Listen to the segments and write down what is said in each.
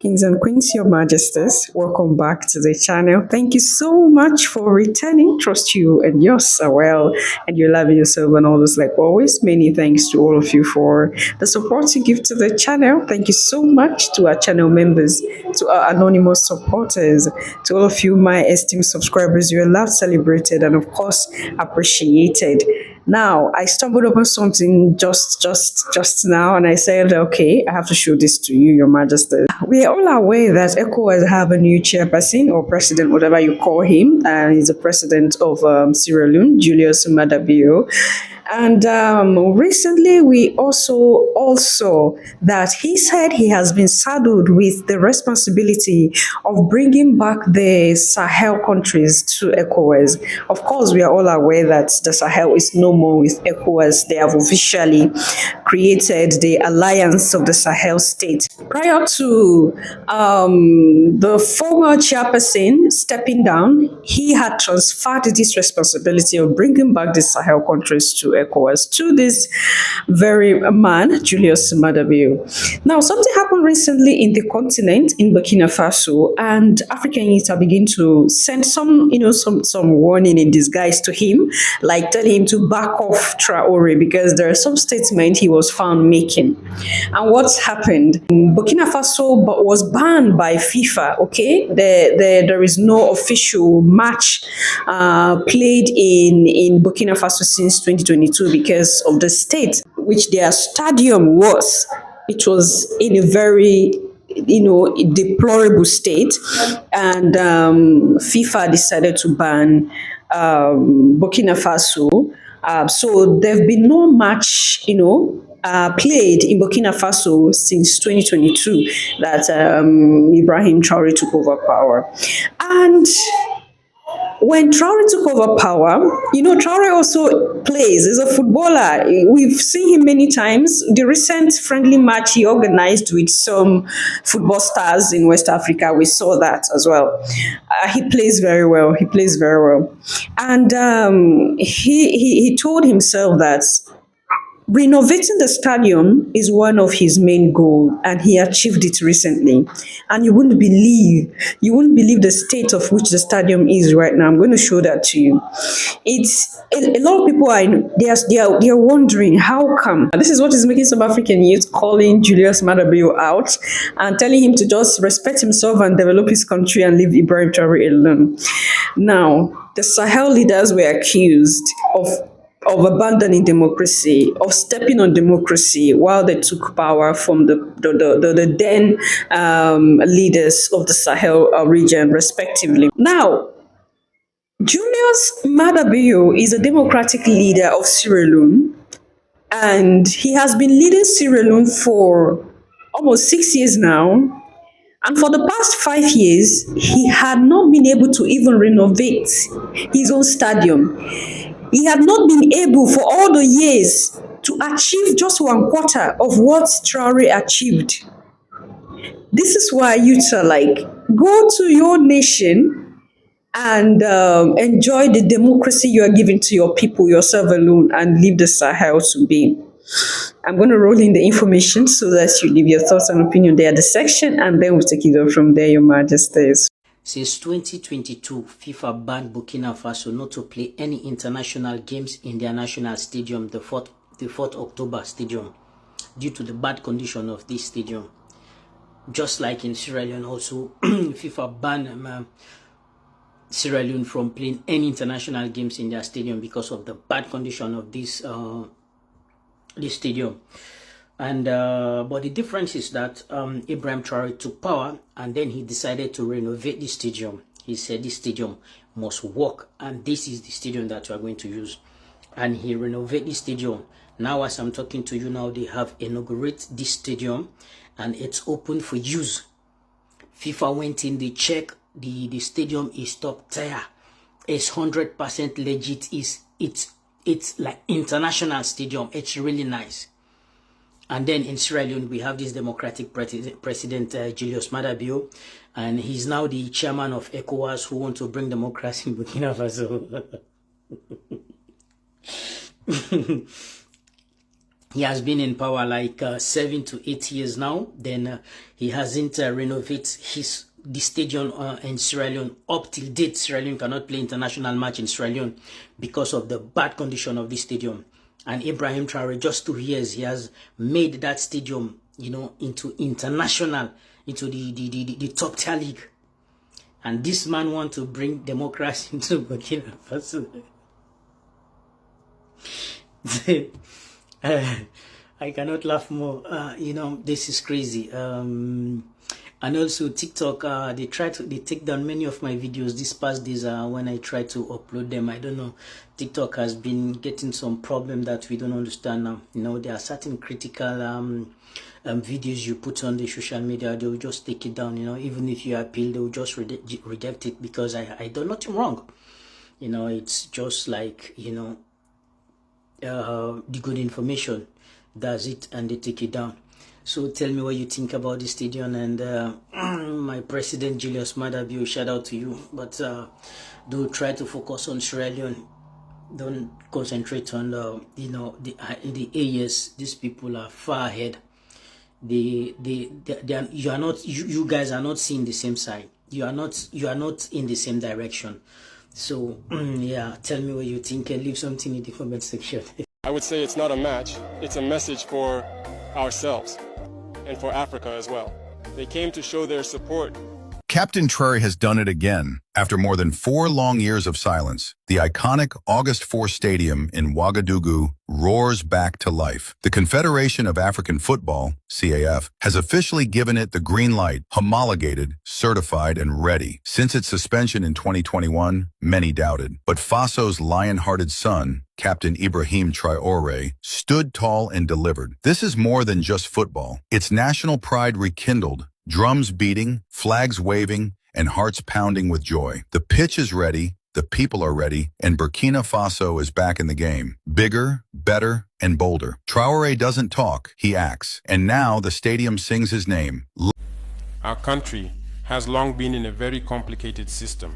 Kings and Queens, Your Majesties, welcome back to the channel. Thank you so much for returning. Trust you and yours are well, and you're loving yourself and all this like always. Many thanks to all of you for the support you give to the channel. Thank you so much to our channel members, to our anonymous supporters, to all of you, my esteemed subscribers. You are loved, celebrated, and of course, appreciated. Now, I stumbled upon something just now, and I said, okay, I have to show this to you, Your Majesty. We are all aware that ECOWAS have a new chairperson or president, whatever you call him, and he's the president of Sierra Leone, Julius Madabio. And recently, we also that he said he has been saddled with the responsibility of bringing back the Sahel countries to ECOWAS. Of course, we are all aware that the Sahel is no more with ECOWAS. They have officially created the Alliance of the Sahel State. Prior to the former chairperson stepping down, he had transferred this responsibility of bringing back the Sahel countries to ECOWAS to this very man, Julius Madabio. Now, something happened recently in the continent, in Burkina Faso, and African youth are beginning to send some warning in disguise to him, like telling him to back off Traore because there are some statements he was found making. And what's happened? Burkina Faso was banned by FIFA. Okay, there is no official match played in Burkina Faso since 2022 because of the state which their stadium was. It was in a very deplorable state, and FIFA decided to ban Burkina Faso. So there've been no match, played in Burkina Faso since 2022 that Ibrahim Traore took over power. And when Traore took over power, Traore also plays, is a footballer. We've seen him many times. The recent friendly match he organized with some football stars in West Africa, we saw that as well. He plays very well. He plays very well. And he told himself that renovating the stadium is one of his main goals, and he achieved it recently. And you wouldn't believe the state of which the stadium is right now. I'm going to show that to you. It's a lot of people are wondering how come. This is what is making some African youth calling Julius Madabio out and telling him to just respect himself and develop his country and leave Ibrahim Traore alone. Now, the Sahel leaders were accused of abandoning democracy, of stepping on democracy while they took power from the then leaders of the Sahel region, respectively. Now, Julius Madabio is a democratic leader of Sierra Leone, and he has been leading Sierra Leone for almost 6 years now. And for the past 5 years, he had not been able to even renovate his own stadium. He had not been able for all the years to achieve just 1/4 of what Traore achieved. This is why youths are like, go to your nation and enjoy the democracy you are giving to your people, yourself alone, and leave the Sahel to be. I'm going to roll in the information so that you leave your thoughts and opinion there at the section, and then we'll take it up from there, Your Majesties. Since 2022, FIFA banned Burkina Faso not to play any international games in their national stadium, the 4th October stadium, due to the bad condition of this stadium. Just like in Sierra Leone also, FIFA banned Sierra Leone from playing any international games in their stadium because of the bad condition of this stadium. And but the difference is that Ibrahim Traore took power and then he decided to renovate the stadium. He said this stadium must work, and this is the stadium that we are going to use. And he renovated the stadium. Now as I'm talking to you now, they have inaugurated this stadium and it's open for use. FIFA went in, they checked, the stadium is top tier. It's 100% legit. It's like international stadium. It's really nice. And then in Sierra Leone, we have this democratic president, Julius Madabio, and he's now the chairman of ECOWAS, who want to bring democracy in Burkina Faso. He has been in power like 7 to 8 years now. Then he hasn't renovated the stadium in Sierra Leone. Up till date, Sierra Leone cannot play international match in Sierra Leone because of the bad condition of the stadium. And Ibrahim Traore, just 2 years, he has made that stadium, you know, into international, into the top tier league. And this man wants to bring democracy into Burkina Faso. I cannot laugh more. You know, this is crazy. And also TikTok, they take down many of my videos this past days when I try to upload them. I don't know. TikTok has been getting some problem that we don't understand now. You know, there are certain critical videos you put on the social media, they will just take it down. You know, even if you appeal, they will just reject it because I done nothing wrong. You know, it's just like, you know, the good information does it and they take it down. So tell me what you think about the stadium, and my president Julius Madabio, shout out to you. But do try to focus on Sierra Leone. Don't concentrate on you know, the areas. These people are far ahead. You guys are not seeing the same side. You are not in the same direction. So yeah, tell me what you think and leave something in the comment section. I would say it's not a match, it's a message for ourselves and for Africa as well. They came to show their support. Captain Traore has done it again. After more than 4 long years of silence, the iconic August 4 Stadium in Ouagadougou roars back to life. The Confederation of African Football, CAF, has officially given it the green light, homologated, certified, and ready. Since its suspension in 2021, many doubted. But Faso's lion-hearted son, Captain Ibrahim Traore, stood tall and delivered. This is more than just football. It's national pride rekindled, drums beating, flags waving, and hearts pounding with joy. The pitch is ready, the people are ready, and Burkina Faso is back in the game. Bigger, better, and bolder. Traore doesn't talk, he acts. And now the stadium sings his name. Our country has long been in a very complicated system.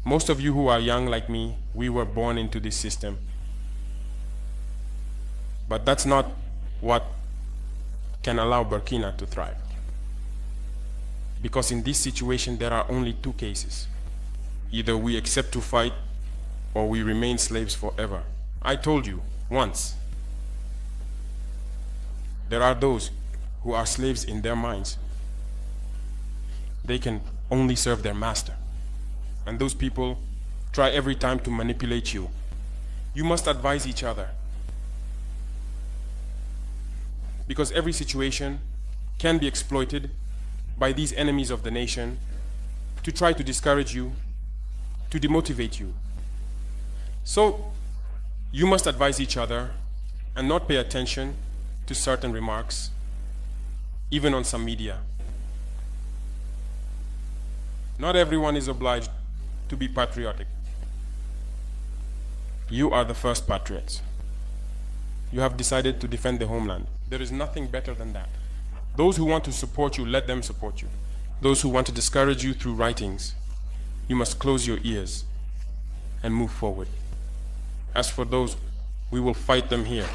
Most of you who are young like me, we were born into this system. But that's not what can allow Burkina to thrive. Because in this situation, there are only 2 cases. Either we accept to fight, or we remain slaves forever. I told you once, there are those who are slaves in their minds. They can only serve their master. And those people try every time to manipulate you. You must advise each other. Because every situation can be exploited by these enemies of the nation to try to discourage you, to demotivate you. So you must advise each other and not pay attention to certain remarks, even on some media. Not everyone is obliged to be patriotic. You are the first patriots. You have decided to defend the homeland. There is nothing better than that. Those who want to support you, let them support you. Those who want to discourage you through writings, you must close your ears and move forward. As for those, we will fight them here.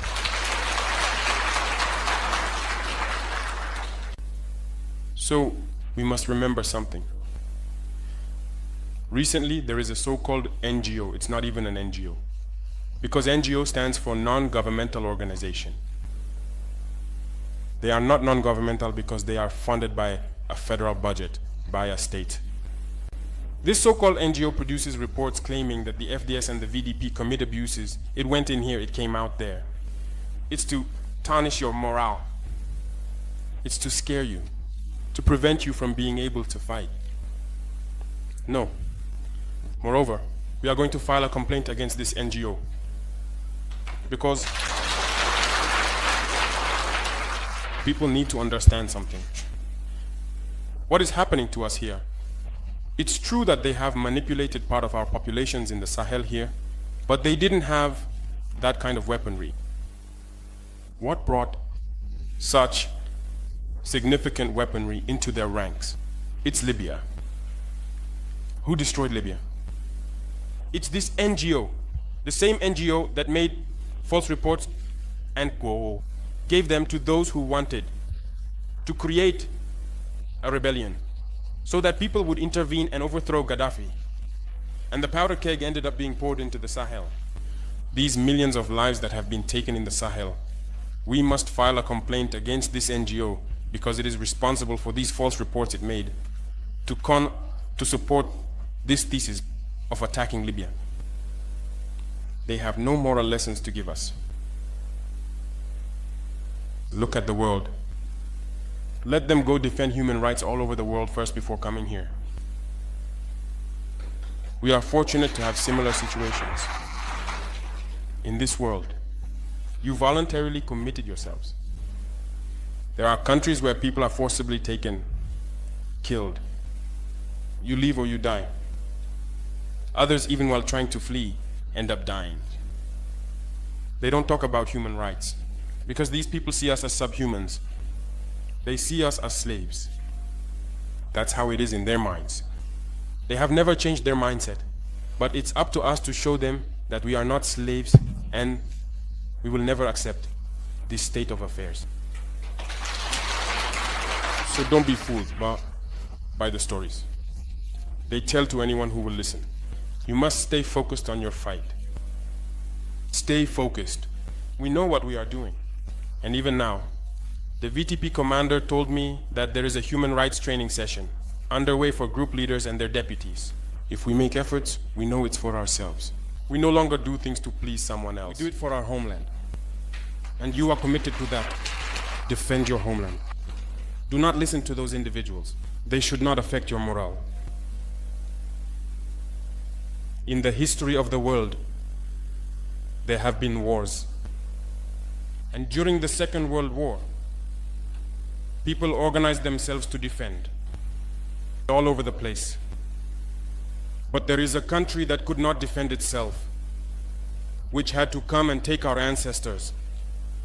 So, we must remember something. Recently, there is a so-called NGO. It's not even an NGO. Because NGO stands for non-governmental organization. They are not non-governmental because they are funded by a federal budget, by a state. This so-called NGO produces reports claiming that the FDS and the VDP commit abuses. It went in here, it came out there. It's to tarnish your morale. It's to scare you, to prevent you from being able to fight. No. Moreover, we are going to file a complaint against this NGO because people need to understand something. What is happening to us here? It's true that they have manipulated part of our populations in the Sahel here, but they didn't have that kind of weaponry. What brought such significant weaponry into their ranks? It's Libya. Who destroyed Libya? It's this NGO, the same NGO that made false reports, and gave them to those who wanted to create a rebellion so that people would intervene and overthrow Gaddafi. And the powder keg ended up being poured into the Sahel. These millions of lives that have been taken in the Sahel, we must file a complaint against this NGO because it is responsible for these false reports it made to support this thesis of attacking Libya. They have no moral lessons to give us. Look at the world. Let them go defend human rights all over the world first before coming here. We are fortunate to have similar situations. In this world, you voluntarily committed yourselves. There are countries where people are forcibly taken, killed. You leave or you die. Others, even while trying to flee, end up dying. They don't talk about human rights because these people see us as subhumans. They see us as slaves. That's how it is in their minds. They have never changed their mindset, but it's up to us to show them that we are not slaves and we will never accept this state of affairs. So don't be fooled by the stories. They tell to anyone who will listen. You must stay focused on your fight. Stay focused. We know what we are doing. And even now, the VTP commander told me that there is a human rights training session underway for group leaders and their deputies. If we make efforts, we know it's for ourselves. We no longer do things to please someone else. We do it for our homeland. And you are committed to that. Defend your homeland. Do not listen to those individuals. They should not affect your morale. In the history of the world, there have been wars. And during the Second World War, people organized themselves to defend all over the place. But there is a country that could not defend itself, which had to come and take our ancestors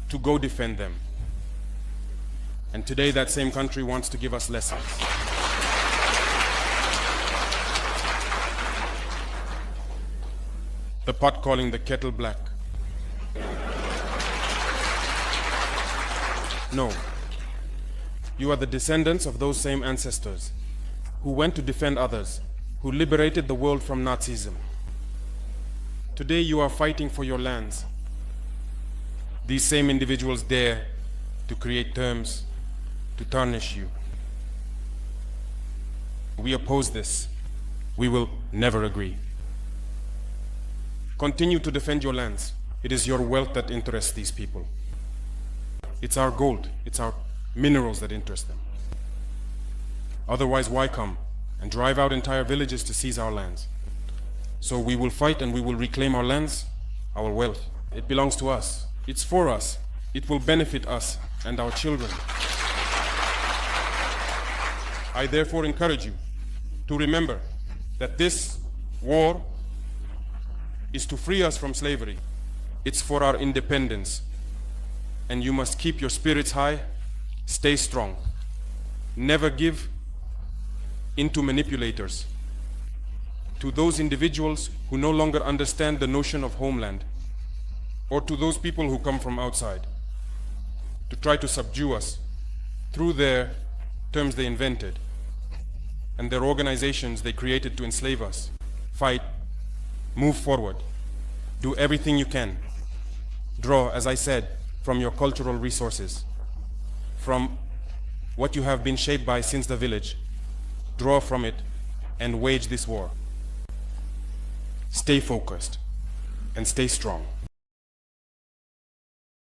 to go defend them. And today that same country wants to give us lessons. The pot calling the kettle black. No. You are the descendants of those same ancestors who went to defend others, who liberated the world from Nazism. Today you are fighting for your lands. These same individuals dare to create terms to tarnish you. We oppose this. We will never agree. Continue to defend your lands. It is your wealth that interests these people. It's our gold, it's our minerals that interest them. Otherwise, why come and drive out entire villages to seize our lands? So we will fight and we will reclaim our lands, our wealth. It belongs to us. It's for us. It will benefit us and our children. I therefore encourage you to remember that this war is to free us from slavery. It's for our independence. And you must keep your spirits high, stay strong. Never give into manipulators, to those individuals who no longer understand the notion of homeland, or to those people who come from outside to try to subdue us through their terms they invented and their organizations they created to enslave us. Fight, move forward, do everything you can. Draw, as I said, from your cultural resources, from what you have been shaped by since the village. Draw from it and wage this war. Stay focused and stay strong.